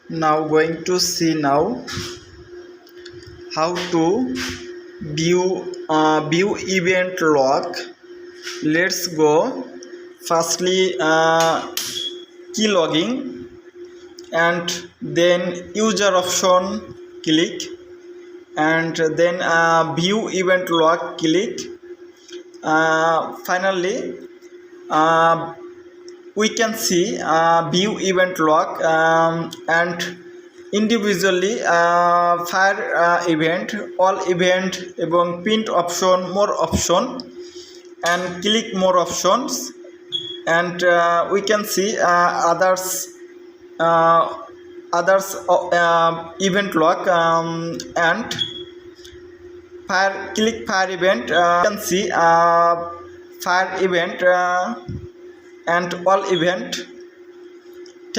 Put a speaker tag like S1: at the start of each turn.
S1: Now going to see now how to view event log. Let's go. Firstly, key logging, and then user option click, and then view event log click. Finally, we can see view event log and individually fire event, all event এবং print option, more option, and click more options, and we can see others event log and click fire event. You can see fire event and all event.